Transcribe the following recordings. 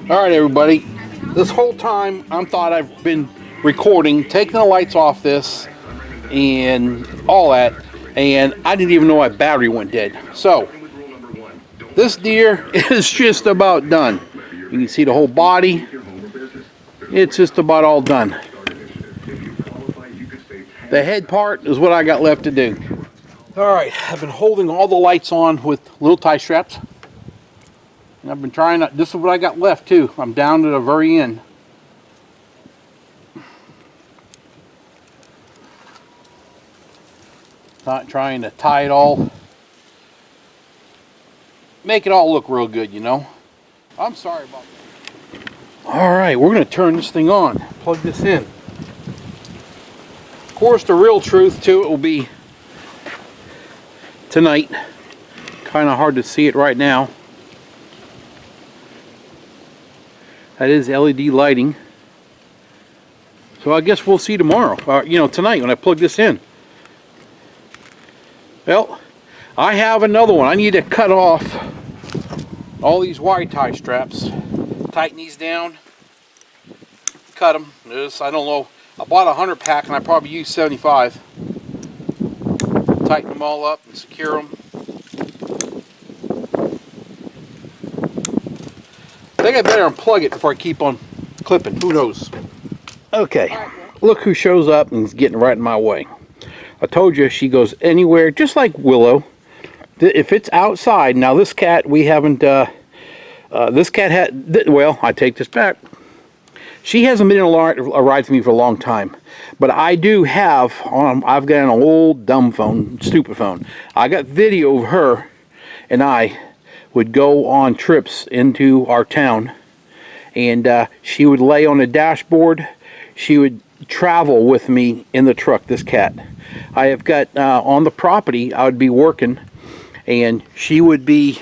Alright everybody, this whole time I thought I've been recording, taking the lights off this and all that, and I didn't even know my battery went dead. So, this deer is just about done. You can see the whole body. It's just about all done. The head part is what I got left to do. Alright, I've been holding all the lights on with little tie straps. And I've been trying to, this is what I got left too. I'm down to the very end. Not trying to tie it all. Make it all look real good, you know. I'm sorry about that. Alright, we're going to turn this thing on. Plug this in. Of course, the real truth to it will be tonight. Kind of hard to see it right now. That is LED lighting. So I guess we'll see tomorrow. You know, tonight when I plug this in. Well, I have another one. I need to cut off all these wire tie straps. Tighten these down. Cut them. This, I don't know. I bought a 100 pack and I probably used 75. Tighten them all up and secure them. I think I better unplug it before I keep on clipping. Who knows? Okay, look who shows up and is getting right in my way. I told you she goes anywhere, just like Willow. If it's outside, now this cat we haven't. This cat had. Well, I take this back. She hasn't been in a ride with me for a long time, but I do have. I've got an old dumb phone, stupid phone. I got video of her and I would go on trips into our town, and she would lay on the dashboard. She would travel with me in the truck, this cat. I have got on the property, I would be working, and she would be,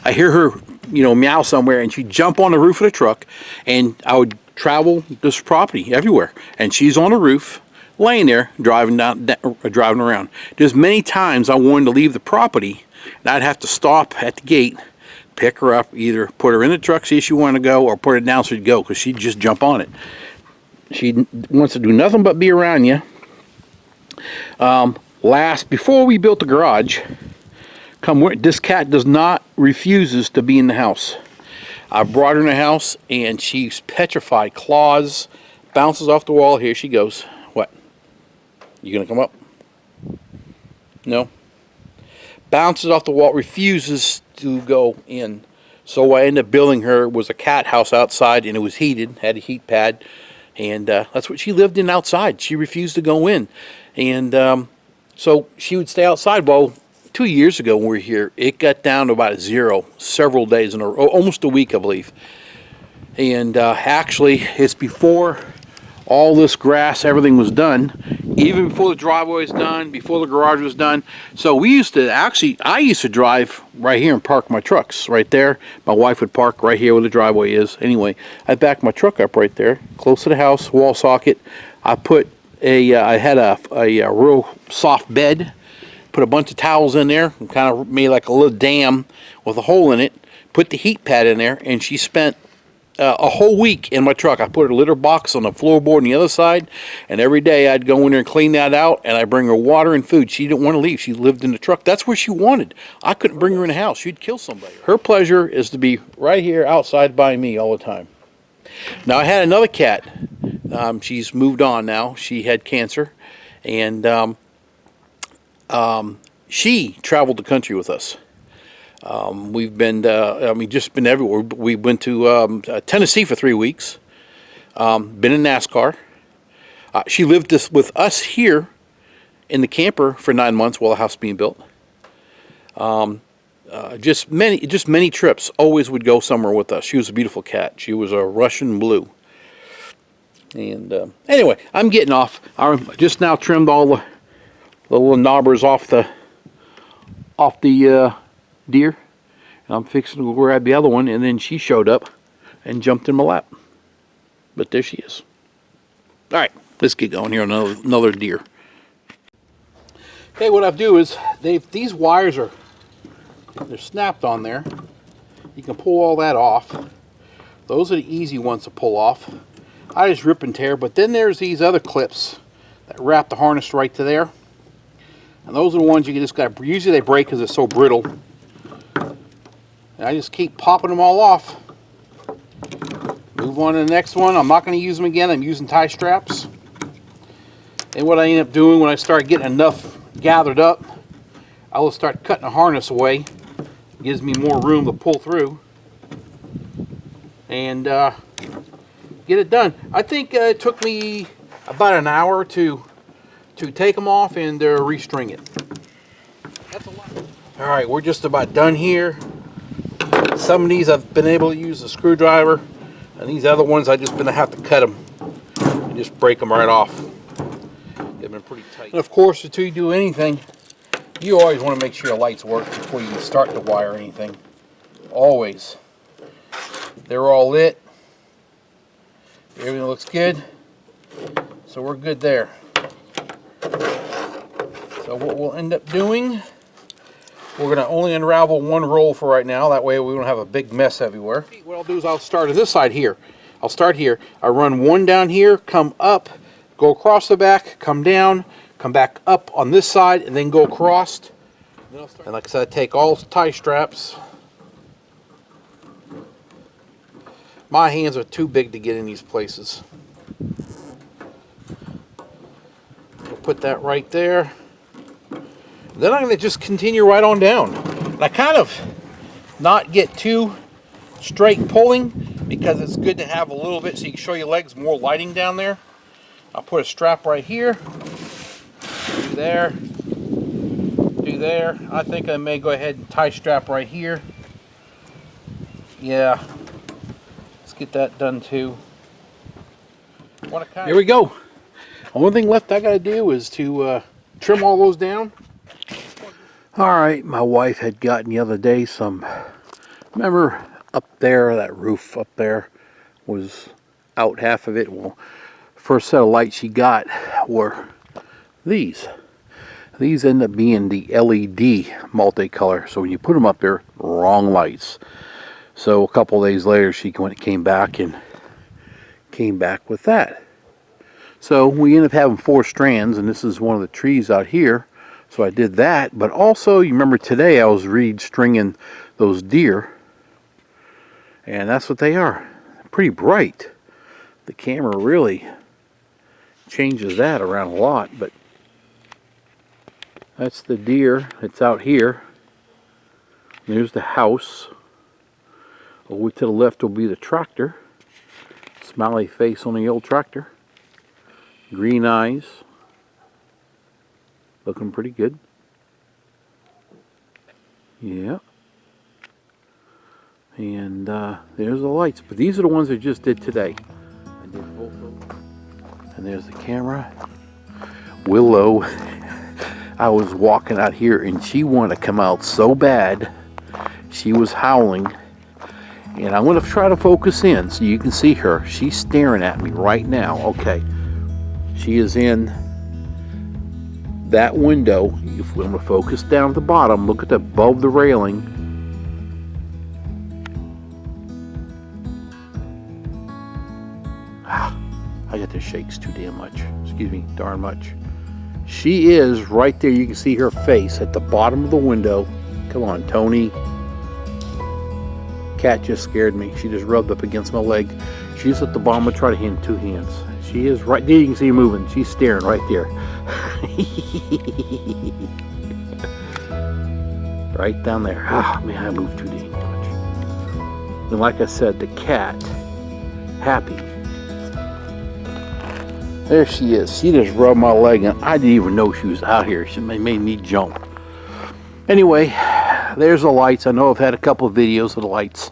I hear her, you know, meow somewhere, and she'd jump on the roof of the truck, and I would travel this property everywhere, and she's on the roof, laying there, driving around. There's many times I wanted to leave the property, and I'd have to stop at the gate, pick her up, either put her in the truck, see if she wanted to go, or put her down so she'd go, because she'd just jump on it. She wants to do nothing but be around you. Before we built the garage, this cat refuses to be in the house. I brought her in the house, and she's petrified, claws, bounces off the wall. Here she goes. What? You gonna come up? No? Bounces off the wall, refuses to go in. So I ended up building her, was a cat house outside, and it was heated, had a heat pad, and that's what she lived in outside. She refused to go in, and so she would stay outside. Well, 2 years ago when we were here, it got down to about 0 several days in a row, almost a week, I believe. And actually, it's before all this grass, everything was done, even before the driveway was done, before the garage was done. So we used to I used to drive right here and park my trucks right there. My wife would park right here where the driveway is. Anyway, I backed my truck up right there, close to the house, wall socket. I put I had a real soft bed, put a bunch of towels in there, and kind of made like a little dam with a hole in it, put the heat pad in there, and she spent a whole week in my truck. I put her litter box on the floorboard on the other side, and every day I'd go in there and clean that out, and I'd bring her water and food. She didn't want to leave. She lived in the truck. That's where she wanted. I couldn't bring her in the house. She'd kill somebody. Her pleasure is to be right here outside by me all the time. Now I had another cat. She's moved on now. She had cancer, and she traveled the country with us. We've been, just been everywhere. We went to Tennessee for 3 weeks. Been in NASCAR. She lived with us here in the camper for 9 months while the house was being built. Just many trips. Always would go somewhere with us. She was a beautiful cat. She was a Russian blue. And anyway, I'm getting off. I just now trimmed all the little knobbers off the deer, and I'm fixing to grab the other one, and then she showed up and jumped in my lap. But there she is. All right, let's get going here on another deer. Okay, what I do is these wires they're snapped on there. You can pull all that off. Those are the easy ones to pull off. I just rip and tear, but then there's these other clips that wrap the harness right to there. And those are the ones you just got, usually they break because they're so brittle. And I just keep popping them all off. Move on to the next one. I'm not going to use them again. I'm using tie straps. And what I end up doing when I start getting enough gathered up, I will start cutting the harness away. It gives me more room to pull through. And get it done. I think it took me about an hour to take them off and restring it. That's a lot. All right, we're just about done here. Some of these I've been able to use a screwdriver, and these other ones I just been have to cut them and just break them right off. They've been pretty tight. And of course, until you do anything, you always want to make sure your lights work before you start to wire anything. Always. They're all lit. Everything looks good. So we're good there. So what we'll end up doing, we're going to only unravel one roll for right now. That way we don't have a big mess everywhere. What I'll do is I'll start on this side here. I'll start here. I run one down here, come up, go across the back, come down, come back up on this side, and then go across. And like I said, I take all tie straps. My hands are too big to get in these places. We'll put that right there. Then I'm going to just continue right on down. And I kind of not get too straight pulling because it's good to have a little bit so you can show your legs more lighting down there. I'll put a strap right here. Do there. Do there. I think I may go ahead and tie strap right here. Yeah. Let's get that done too. Here we go. Only thing left I got to do is to trim all those down. Alright, my wife had gotten the other day some, remember up there, that roof up there was out half of it. Well, first set of lights she got were these. These end up being the LED multicolor, so when you put them up there, wrong lights. So a couple of days later she came back with that. So we ended up having 4 strands, and this is one of the trees out here. So I did that, but also, you remember today I was stringing those deer, and that's what they are. Pretty bright. The camera really changes that around a lot, but that's the deer. It's out here. There's the house. Over to the left will be the tractor. Smiley face on the old tractor. Green eyes. Looking pretty good. Yeah. And there's the lights. But these are the ones I just did today. I did both of them. And there's the camera. Willow. I was walking out here and she wanted to come out so bad. She was howling. And I'm going to try to focus in so you can see her. She's staring at me right now. Okay. She is in that window. If we're going to focus down at the bottom, look at the above the railing. I got the shakes too damn much. Excuse me, darn much. She is right there. You can see her face at the bottom of the window. Come on, Tony. Cat just scared me. She just rubbed up against my leg. She's at the bottom. I'll try to hand 2 hands. She is right there. You can see her moving. She's staring right there. Right down there. Ah, man, I moved too damn much. And like I said, the cat, happy. There she is. She just rubbed my leg, and I didn't even know she was out here. She made me jump. Anyway, there's the lights. I know I've had a couple of videos of the lights,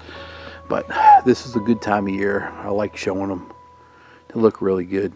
but this is a good time of year. I like showing them. They look really good.